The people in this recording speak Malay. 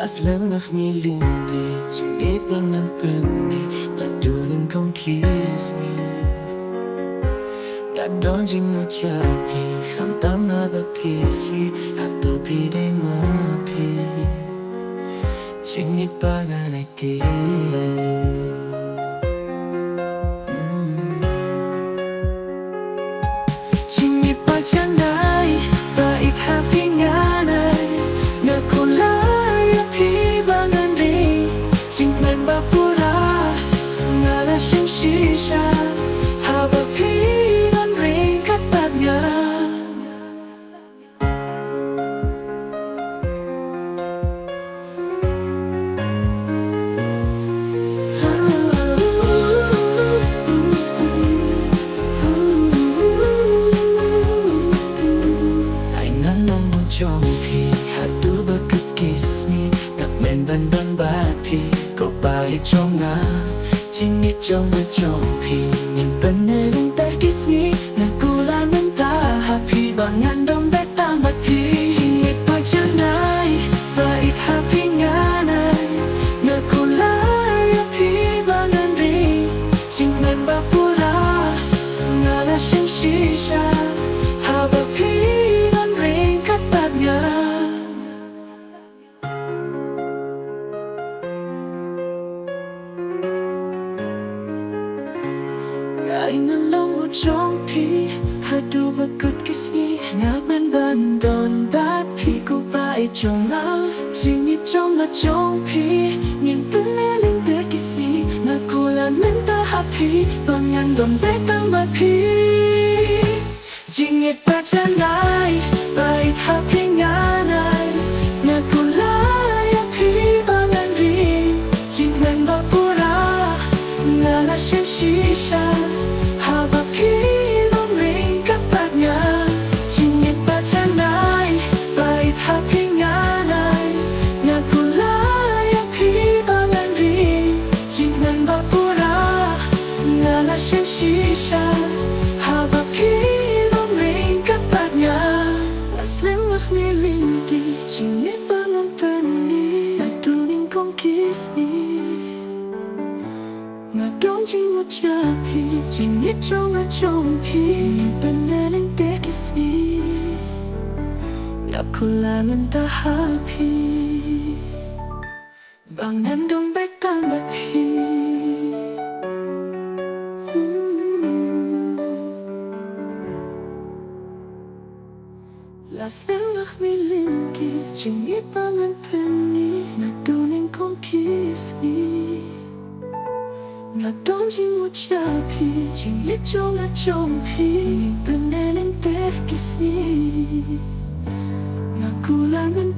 Aslanmak milindik Iklangan pening Ladunin kong kismi Gadonjing mutyapi Khamtam habapiki Hatupi day mapi Jingit panganaki Jingit pajanay Baik happy nganay Nakulay api bangan ring Jingman bapura Ngala siyang shisha Habapi man ring katanya Jompi, hatu berkekisni Tak men-ban-ban bapi Kau baik jonga Jingit jonga jompi Nyimpen nerung terkisni Nagula mentah hapi Bangan dompet tamat pi Jingit pajanay Baik hapi nganay Nagulay api bangan ring Jingmen bapura Ngala siyang shisha Habapi Ay nalong mo jompi Hadu bakut kisni Ngaman bandon Bapi ko ba ijonga Jingit jonga jompi Ngin peleling terkisni Nakulan menta happy Bangan dompet tambah pi Jingit pajanay Baik happy nganay Nakulay api bangan ring Jingmen bapura Ngala siyang shisha Habapi long ring kapatnya Jingit pajanay Baik happy nganay Nakulay api bangan ring Jingmen bapura Ngala siyang shisha Habapi long ring kapatnya Aslanmak milinti Jingit bangan peni Nadunin kong kisni Ngadonjing mutyapi Jingit jonga jompi Peneling tekisi Nakulangan tahapi Bangan dompet tambah pi Aslanmak milinti Jingit bangan peni Nadunin kong kisni Ngadonjing mutyapi Jingit jonga jompi Peneling terkisni Nakulangan